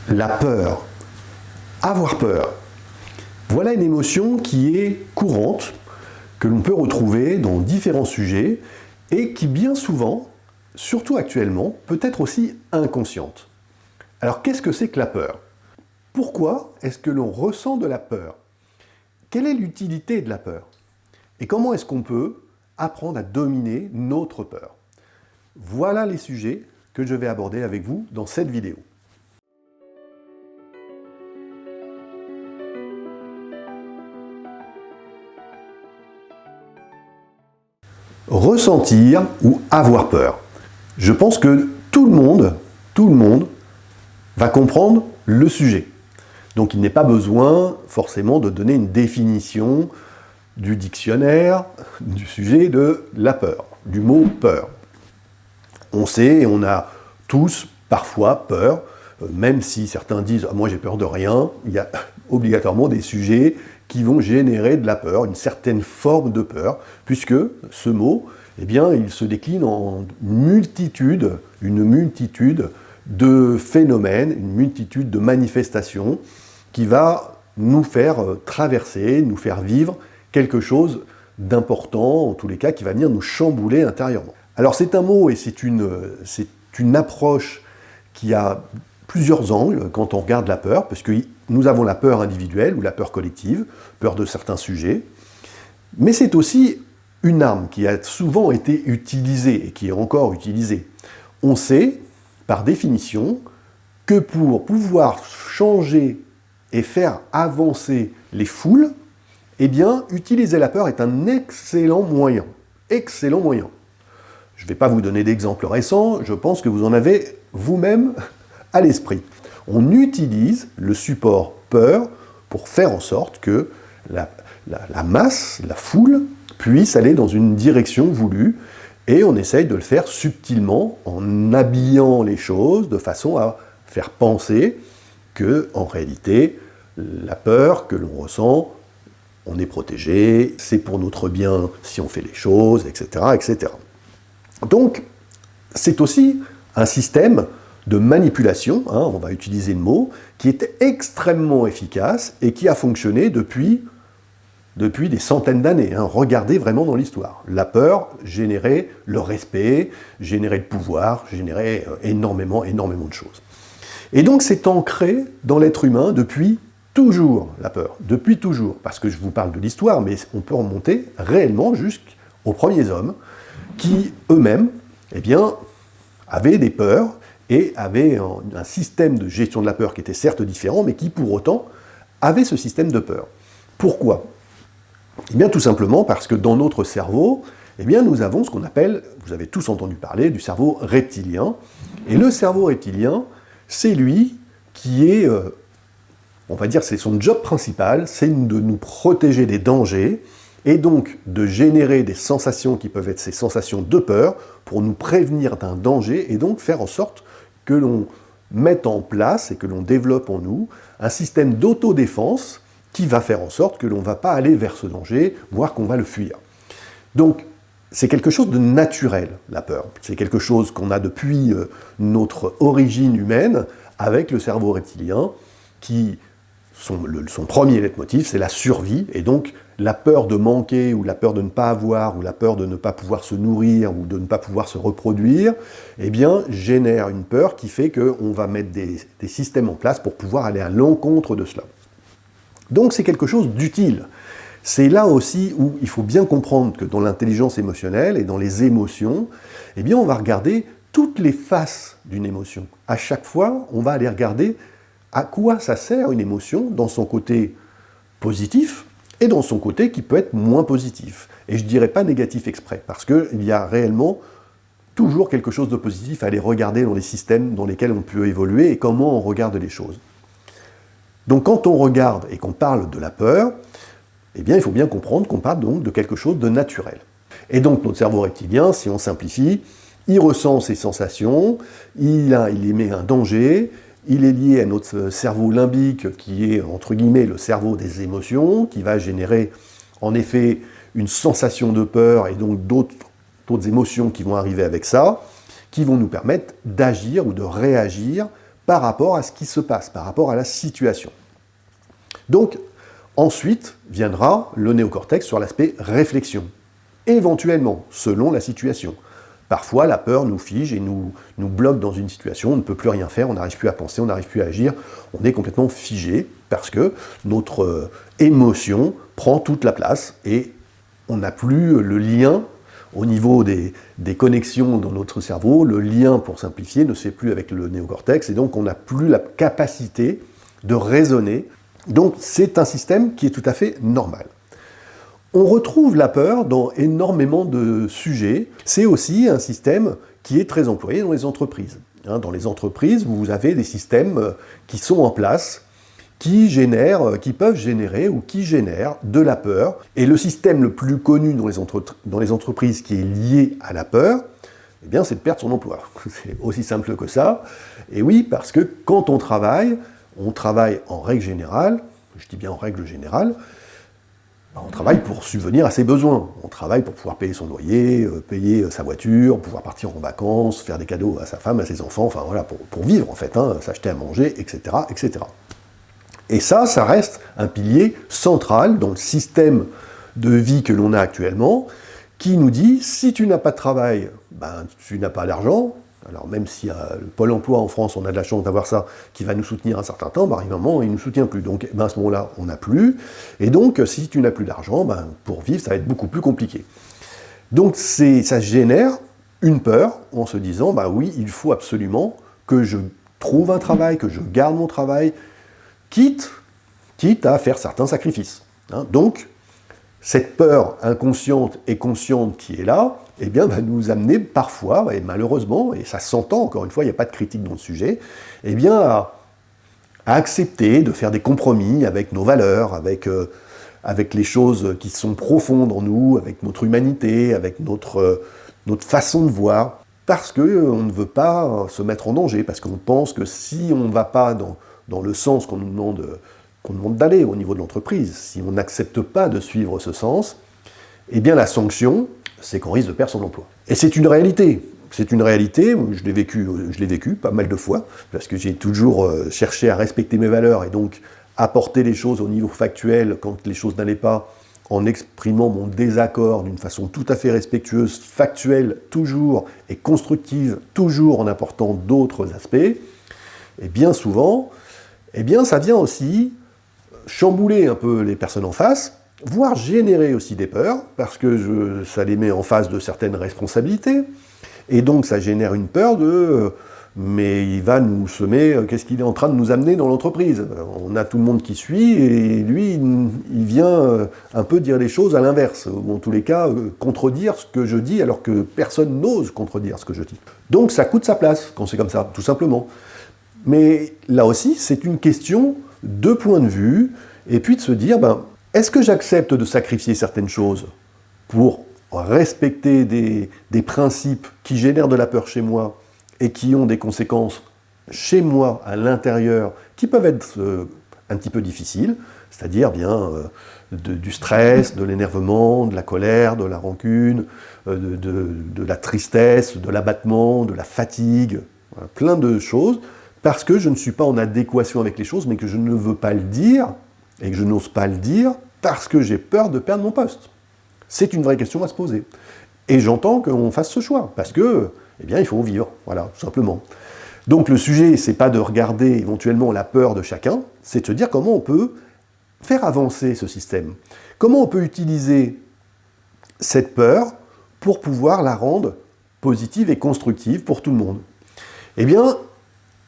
La peur. Avoir peur. Voilà une émotion qui est courante, que l'on peut retrouver dans différents sujets et qui bien souvent, surtout actuellement, peut être aussi inconsciente. Alors qu'est-ce que c'est que la peur? Pourquoi est-ce que l'on ressent de la peur? Quelle est l'utilité de la peur? Et comment est-ce qu'on peut apprendre à dominer notre peur? Voilà les sujets que je vais aborder avec vous dans cette vidéo. Ressentir ou avoir peur. Je pense que tout le monde va comprendre le sujet. Donc il n'est pas besoin forcément de donner une définition du dictionnaire du sujet de la peur, du mot peur. On sait et on a tous parfois peur, même si certains disent « moi j'ai peur de rien », il y a obligatoirement des sujets qui vont générer de la peur, une certaine forme de peur, puisque ce mot, eh bien, il se décline en une multitude de phénomènes, une multitude de manifestations qui va nous faire traverser, nous faire vivre quelque chose d'important, en tous les cas, qui va venir nous chambouler intérieurement. Alors c'est un mot et c'est une approche qui a plusieurs angles quand on regarde la peur, parce que nous avons la peur individuelle ou la peur collective, peur de certains sujets, mais c'est aussi une arme qui a souvent été utilisée et qui est encore utilisée. On sait, par définition, que pour pouvoir changer et faire avancer les foules, eh bien, utiliser la peur est un excellent moyen. Excellent moyen. Je ne vais pas vous donner d'exemples récents, je pense que vous en avez vous-même à l'esprit. On utilise le support peur pour faire en sorte que la masse, la foule, puisse aller dans une direction voulue, et on essaye de le faire subtilement en habillant les choses de façon à faire penser que, en réalité, la peur que l'on ressent, on est protégé, c'est pour notre bien si on fait les choses, etc., etc. Donc, c'est aussi un système de manipulation, on va utiliser le mot, qui est extrêmement efficace et qui a fonctionné depuis des centaines d'années. Regardez vraiment dans l'histoire. La peur générait le respect, générait le pouvoir, générait énormément de choses. Et donc c'est ancré dans l'être humain depuis toujours, la peur. Depuis toujours. Parce que je vous parle de l'histoire, mais on peut remonter réellement jusqu'aux premiers hommes qui, eux-mêmes, eh bien, avaient des peurs et avaient un système de gestion de la peur qui était certes différent, mais qui, pour autant, avait ce système de peur. Pourquoi? Eh bien, tout simplement parce que dans notre cerveau, eh bien, nous avons ce qu'on appelle, vous avez tous entendu parler, du cerveau reptilien. Et le cerveau reptilien, c'est lui qui est, on va dire, c'est son job principal, c'est de nous protéger des dangers, et donc de générer des sensations qui peuvent être ces sensations de peur, pour nous prévenir d'un danger, et donc faire en sorte que l'on mette en place et que l'on développe en nous un système d'autodéfense qui va faire en sorte que l'on ne va pas aller vers ce danger, voire qu'on va le fuir. Donc, c'est quelque chose de naturel, la peur. C'est quelque chose qu'on a depuis notre origine humaine, avec le cerveau reptilien, qui, son premier leitmotiv, c'est la survie, et donc la peur de manquer, ou la peur de ne pas avoir, ou la peur de ne pas pouvoir se nourrir, ou de ne pas pouvoir se reproduire, eh bien, génère une peur qui fait qu'on va mettre des systèmes en place pour pouvoir aller à l'encontre de cela. Donc c'est quelque chose d'utile. C'est là aussi où il faut bien comprendre que dans l'intelligence émotionnelle et dans les émotions, eh bien on va regarder toutes les faces d'une émotion. À chaque fois, on va aller regarder à quoi ça sert une émotion dans son côté positif et dans son côté qui peut être moins positif. Et je ne dirais pas négatif exprès, parce qu'il y a réellement toujours quelque chose de positif à aller regarder dans les systèmes dans lesquels on peut évoluer et comment on regarde les choses. Donc quand on regarde et qu'on parle de la peur, eh bien il faut bien comprendre qu'on parle donc de quelque chose de naturel. Et donc notre cerveau reptilien, si on simplifie, il ressent ces sensations, il émet un danger, il est lié à notre cerveau limbique qui est entre guillemets le cerveau des émotions, qui va générer en effet une sensation de peur et donc d'autres émotions qui vont arriver avec ça, qui vont nous permettre d'agir ou de réagir par rapport à ce qui se passe, par rapport à la situation. Donc, ensuite viendra le néocortex sur l'aspect réflexion, éventuellement, selon la situation. Parfois, la peur nous fige et nous bloque dans une situation, on ne peut plus rien faire, on n'arrive plus à penser, on n'arrive plus à agir, on est complètement figé parce que notre émotion prend toute la place et on n'a plus le lien au niveau des connexions dans notre cerveau, le lien, pour simplifier, ne se fait plus avec le néocortex et donc on n'a plus la capacité de raisonner. Donc c'est un système qui est tout à fait normal. On retrouve la peur dans énormément de sujets. C'est aussi un système qui est très employé dans les entreprises. Dans les entreprises, vous avez des systèmes qui sont en place, qui peuvent générer ou qui génèrent de la peur. Et le système le plus connu dans les entreprises qui est lié à la peur, eh bien, c'est de perdre son emploi. C'est aussi simple que ça. Et oui, parce que quand on travaille en règle générale, je dis bien en règle générale, on travaille pour subvenir à ses besoins. On travaille pour pouvoir payer son loyer, payer sa voiture, pouvoir partir en vacances, faire des cadeaux à sa femme, à ses enfants, enfin voilà, pour vivre en fait, s'acheter à manger, etc., etc. Et ça reste un pilier central dans le système de vie que l'on a actuellement, qui nous dit, si tu n'as pas de travail, tu n'as pas d'argent. Alors même si le Pôle emploi en France, on a de la chance d'avoir ça, qui va nous soutenir un certain temps, arrive un moment, il ne nous soutient plus. Donc à ce moment-là, on n'a plus. Et donc, si tu n'as plus d'argent, pour vivre, ça va être beaucoup plus compliqué. Donc ça génère une peur en se disant, oui, il faut absolument que je trouve un travail, que je garde mon travail, quitte à faire certains sacrifices. Donc, cette peur inconsciente et consciente qui est là, va nous amener parfois, et malheureusement, et ça s'entend, encore une fois, il n'y a pas de critique dans le sujet, à accepter de faire des compromis avec nos valeurs, avec les choses qui sont profondes en nous, avec notre humanité, avec notre façon de voir, parce qu'on ne veut pas se mettre en danger, parce qu'on pense que si on ne va pas dans le sens qu'on nous demande d'aller au niveau de l'entreprise, si on n'accepte pas de suivre ce sens, la sanction, c'est qu'on risque de perdre son emploi. Et c'est une réalité. C'est une réalité, je l'ai vécu pas mal de fois, parce que j'ai toujours cherché à respecter mes valeurs et donc apporter les choses au niveau factuel quand les choses n'allaient pas, en exprimant mon désaccord d'une façon tout à fait respectueuse, factuelle toujours, et constructive, toujours en apportant d'autres aspects. Et bien souvent, ça vient aussi chambouler un peu les personnes en face, voire générer aussi des peurs, parce que ça les met en face de certaines responsabilités, et donc ça génère une peur mais il va nous semer, qu'est-ce qu'il est en train de nous amener dans l'entreprise? On a tout le monde qui suit, et lui, il vient un peu dire les choses à l'inverse, ou en tous les cas, contredire ce que je dis, alors que personne n'ose contredire ce que je dis. Donc ça coûte sa place, quand c'est comme ça, tout simplement. Mais là aussi, c'est une question de point de vue, et puis de se dire, est-ce que j'accepte de sacrifier certaines choses pour respecter des principes qui génèrent de la peur chez moi et qui ont des conséquences chez moi, à l'intérieur, qui peuvent être un petit peu difficiles, c'est-à-dire du stress, de l'énervement, de la colère, de la rancune, de la tristesse, de l'abattement, de la fatigue, voilà, plein de choses, parce que je ne suis pas en adéquation avec les choses, mais que je ne veux pas le dire, et que je n'ose pas le dire, parce que j'ai peur de perdre mon poste. C'est une vraie question à se poser. Et j'entends qu'on fasse ce choix, parce que, il faut vivre, voilà, tout simplement. Donc le sujet, c'est pas de regarder éventuellement la peur de chacun, c'est de se dire comment on peut faire avancer ce système. Comment on peut utiliser cette peur pour pouvoir la rendre positive et constructive pour tout le monde.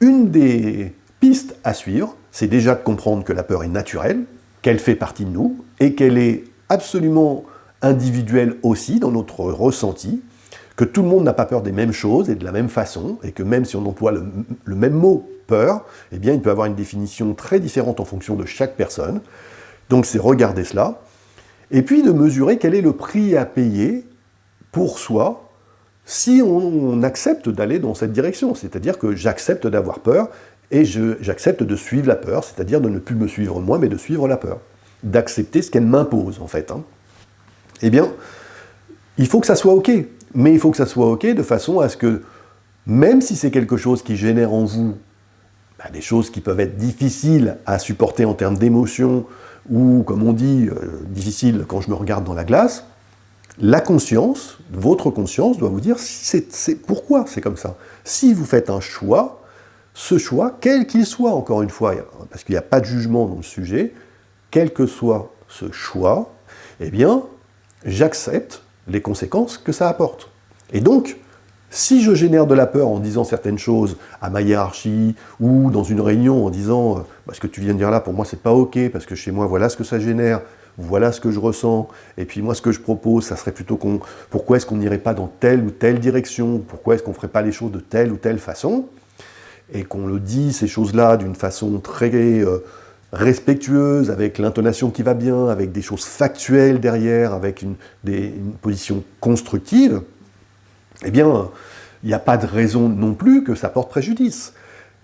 Une des pistes à suivre, c'est déjà de comprendre que la peur est naturelle, qu'elle fait partie de nous, et qu'elle est absolument individuelle aussi dans notre ressenti, que tout le monde n'a pas peur des mêmes choses et de la même façon, et que même si on emploie le même mot « peur », il peut avoir une définition très différente en fonction de chaque personne. Donc c'est regarder cela, et puis de mesurer quel est le prix à payer pour soi si on accepte d'aller dans cette direction. C'est-à-dire que j'accepte d'avoir peur, et j'accepte de suivre la peur, c'est-à-dire de ne plus me suivre moi, mais de suivre la peur. D'accepter ce qu'elle m'impose, en fait. Il faut que ça soit OK. Mais il faut que ça soit OK de façon à ce que, même si c'est quelque chose qui génère en vous a des choses qui peuvent être difficiles à supporter en termes d'émotion, ou, comme on dit, difficiles quand je me regarde dans la glace. La conscience, votre conscience, doit vous dire pourquoi c'est comme ça. Si vous faites un choix, ce choix, quel qu'il soit, encore une fois, parce qu'il n'y a pas de jugement dans le sujet, quel que soit ce choix, eh bien, j'accepte les conséquences que ça apporte. Et donc, si je génère de la peur en disant certaines choses à ma hiérarchie, ou dans une réunion en disant ce que tu viens de dire là, pour moi, c'est pas OK, parce que chez moi, voilà ce que ça génère, voilà ce que je ressens, et puis moi, ce que je propose, ça serait plutôt pourquoi est-ce qu'on n'irait pas dans telle ou telle direction, pourquoi est-ce qu'on ne ferait pas les choses de telle ou telle façon, et qu'on le dit, ces choses-là, d'une façon très respectueuse, avec l'intonation qui va bien, avec des choses factuelles derrière, avec une position constructive, eh bien, il n'y a pas de raison non plus que ça porte préjudice.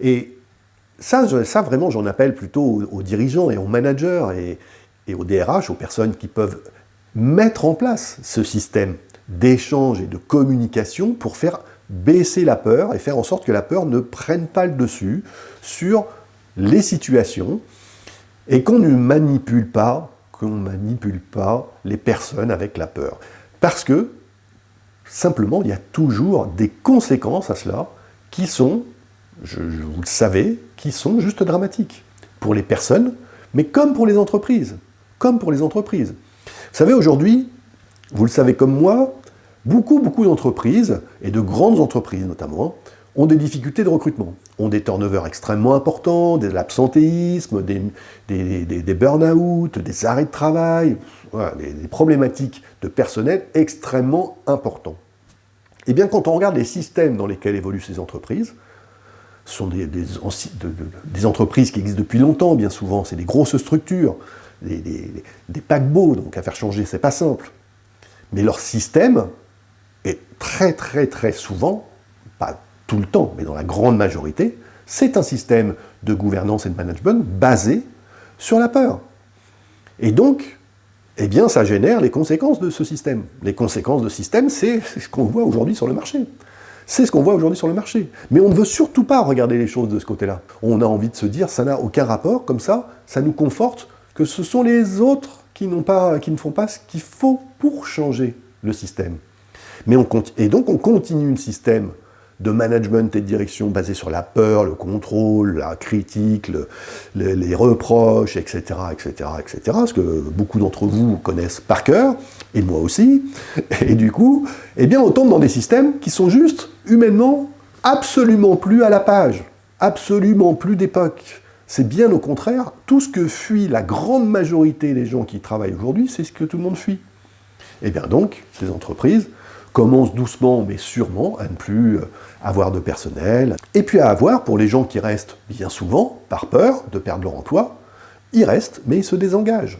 Et ça vraiment, j'en appelle plutôt aux dirigeants et aux managers et aux DRH, aux personnes qui peuvent mettre en place ce système d'échange et de communication pour faire baisser la peur et faire en sorte que la peur ne prenne pas le dessus sur les situations et qu'on ne manipule pas les personnes avec la peur. Parce que, simplement, il y a toujours des conséquences à cela qui sont, vous le savez, qui sont juste dramatiques. Pour les personnes, mais comme pour les entreprises. Comme pour les entreprises. Vous savez, aujourd'hui, vous le savez comme moi, beaucoup d'entreprises, et de grandes entreprises notamment, ont des difficultés de recrutement, ont des turnovers extrêmement importants, de l'absentéisme, des burn-out, des arrêts de travail, voilà, des problématiques de personnel extrêmement importants. Et bien quand on regarde les systèmes dans lesquels évoluent ces entreprises, ce sont des entreprises qui existent depuis longtemps, bien souvent, c'est des grosses structures, des paquebots, donc à faire changer, c'est pas simple. Mais leur système est très souvent, pas tout le temps, mais dans la grande majorité, c'est un système de gouvernance et de management basé sur la peur. Et donc, eh bien, ça génère les conséquences de ce système. Les conséquences de ce système, c'est ce qu'on voit aujourd'hui sur le marché. C'est ce qu'on voit aujourd'hui sur le marché. Mais on ne veut surtout pas regarder les choses de ce côté-là. On a envie de se dire, ça n'a aucun rapport, comme ça nous conforte que ce sont les autres qui ne font pas ce qu'il faut pour changer le système. Et donc on continue un système de management et de direction basé sur la peur, le contrôle, la critique, les reproches, etc., ce que beaucoup d'entre vous connaissent par cœur, et moi aussi. Et du coup, eh bien, on tombe dans des systèmes qui sont juste, humainement, absolument plus à la page, absolument plus d'époque. C'est bien au contraire, tout ce que fuit la grande majorité des gens qui travaillent aujourd'hui, c'est ce que tout le monde fuit. Et bien donc, ces entreprises commencent doucement mais sûrement à ne plus avoir de personnel, et puis à avoir, pour les gens qui restent bien souvent, par peur de perdre leur emploi, ils restent, mais ils se désengagent.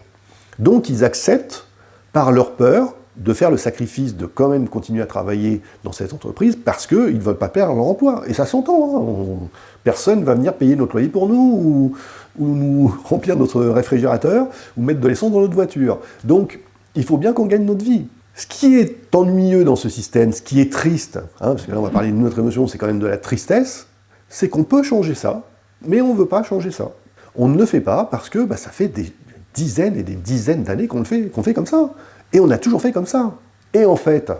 Donc ils acceptent, par leur peur, de faire le sacrifice de quand même continuer à travailler dans cette entreprise parce qu'ils ne veulent pas perdre leur emploi. Et ça s'entend, hein. Personne ne va venir payer notre loyer pour nous, ou nous remplir notre réfrigérateur, ou mettre de l'essence dans notre voiture. Donc, il faut bien qu'on gagne notre vie. Ce qui est ennuyeux dans ce système, ce qui est triste, hein, parce que là on va parler d'une autre émotion, c'est quand même de la tristesse, c'est qu'on peut changer ça, mais on ne veut pas changer ça. On ne le fait pas parce que ça fait des dizaines et des dizaines d'années qu'on fait comme ça. Et on a toujours fait comme ça. Et en fait,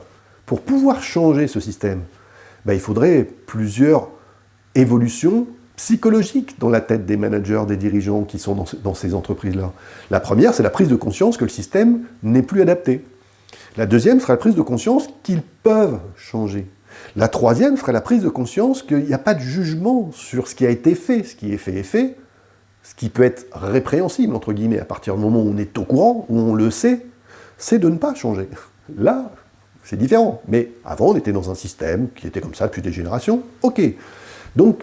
pour pouvoir changer ce système, il faudrait plusieurs évolutions psychologiques dans la tête des managers, des dirigeants qui sont dans ces entreprises-là. La première, c'est la prise de conscience que le système n'est plus adapté. La deuxième serait la prise de conscience qu'ils peuvent changer. La troisième serait la prise de conscience qu'il n'y a pas de jugement sur ce qui a été fait. Ce qui est fait est fait. Ce qui peut être répréhensible, entre guillemets, à partir du moment où on est au courant, où on le sait, c'est de ne pas changer. Là, c'est différent. Mais avant, on était dans un système qui était comme ça depuis des générations. Ok. Donc,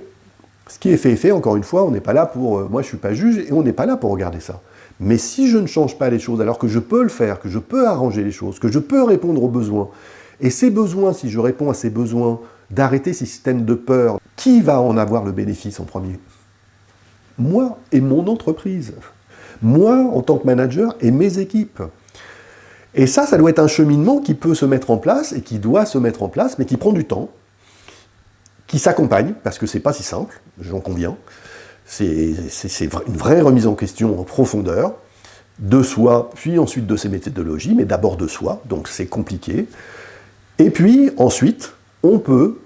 ce qui est fait, encore une fois, on n'est pas là pour... moi, je ne suis pas juge, et on n'est pas là pour regarder ça. Mais si je ne change pas les choses, alors que je peux le faire, que je peux arranger les choses, que je peux répondre aux besoins, et ces besoins, si je réponds à ces besoins, d'arrêter ces systèmes de peur, qui va en avoir le bénéfice en premier ? Moi et mon entreprise. Moi, en tant que manager, et mes équipes. Et ça doit être un cheminement qui peut se mettre en place, et qui doit se mettre en place, mais qui prend du temps, qui s'accompagne, parce que c'est pas si simple, j'en conviens, C'est une vraie remise en question en profondeur, de soi, puis ensuite de ses méthodologies, mais d'abord de soi, donc c'est compliqué. Et puis ensuite, on peut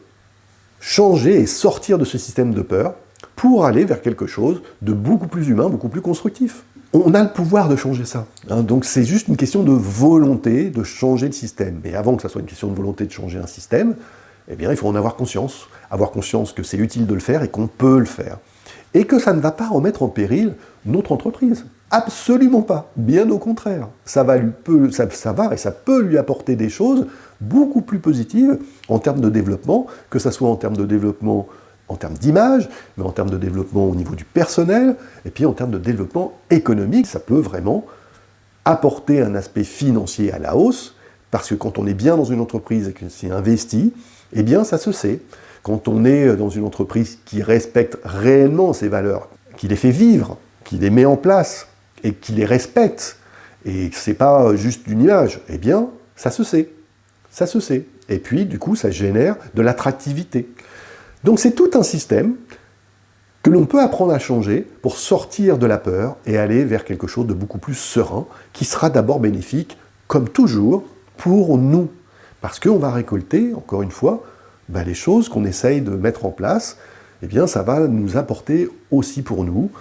changer et sortir de ce système de peur pour aller vers quelque chose de beaucoup plus humain, beaucoup plus constructif. On a le pouvoir de changer ça. Hein, donc c'est juste une question de volonté de changer le système. Mais avant que ça soit une question de volonté de changer un système, eh bien il faut en avoir conscience que c'est utile de le faire et qu'on peut le faire. Et que ça ne va pas remettre en péril notre entreprise. Absolument pas. Bien au contraire. Ça va et ça peut lui apporter des choses beaucoup plus positives en termes de développement, que ce soit en termes de développement en termes d'image, mais en termes de développement au niveau du personnel, et puis en termes de développement économique. Ça peut vraiment apporter un aspect financier à la hausse, parce que quand on est bien dans une entreprise et que c'est investi, eh bien ça se sait. Quand on est dans une entreprise qui respecte réellement ses valeurs, qui les fait vivre, qui les met en place, et qui les respecte, et que c'est pas juste une image, eh bien ça se sait. Ça se sait. Et puis du coup ça génère de l'attractivité. Donc c'est tout un système que l'on peut apprendre à changer pour sortir de la peur et aller vers quelque chose de beaucoup plus serein, qui sera d'abord bénéfique, comme toujours, pour nous. Parce qu'on va récolter, encore une fois, les choses qu'on essaye de mettre en place, eh bien ça va nous apporter aussi pour nous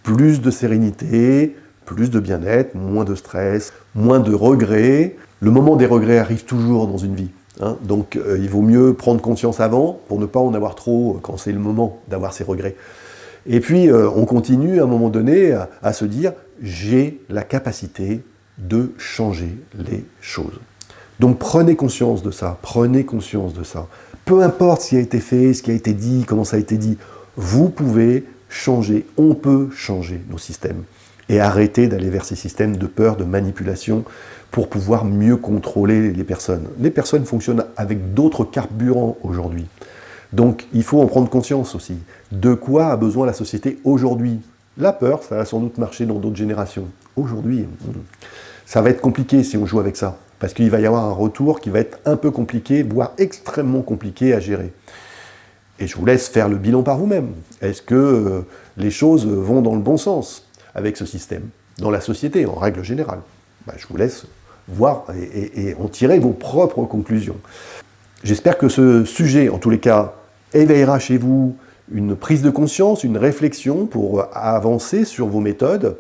plus de sérénité, plus de bien-être, moins de stress, moins de regrets. Le moment des regrets arrive toujours dans une vie. Hein, donc il vaut mieux prendre conscience avant pour ne pas en avoir trop quand c'est le moment d'avoir ces regrets. Et puis on continue à un moment donné à se dire j'ai la capacité de changer les choses. Donc prenez conscience de ça, prenez conscience de ça. Peu importe ce qui a été fait, ce qui a été dit, comment ça a été dit, vous pouvez changer, on peut changer nos systèmes et arrêter d'aller vers ces systèmes de peur, de manipulation, pour pouvoir mieux contrôler les personnes. Les personnes fonctionnent avec d'autres carburants aujourd'hui. Donc il faut en prendre conscience aussi. De quoi a besoin la société aujourd'hui? La peur, ça va sans doute marcher dans d'autres générations. Aujourd'hui, ça va être compliqué si on joue avec ça, parce qu'il va y avoir un retour qui va être un peu compliqué, voire extrêmement compliqué à gérer. Et je vous laisse faire le bilan par vous-même. Est-ce que les choses vont dans le bon sens avec ce système, dans la société en règle générale? Je vous laisse voir et en tirer vos propres conclusions. J'espère que ce sujet, en tous les cas, éveillera chez vous une prise de conscience, une réflexion pour avancer sur vos méthodes.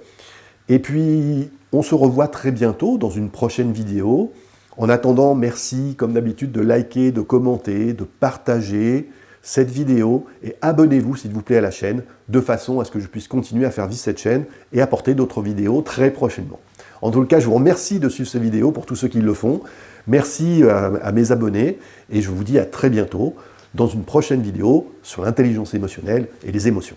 Et puis, on se revoit très bientôt dans une prochaine vidéo. En attendant, merci comme d'habitude de liker, de commenter, de partager cette vidéo et abonnez-vous s'il vous plaît à la chaîne de façon à ce que je puisse continuer à faire vivre cette chaîne et apporter d'autres vidéos très prochainement. En tout cas, je vous remercie de suivre ces vidéos pour tous ceux qui le font. Merci à mes abonnés et je vous dis à très bientôt dans une prochaine vidéo sur l'intelligence émotionnelle et les émotions.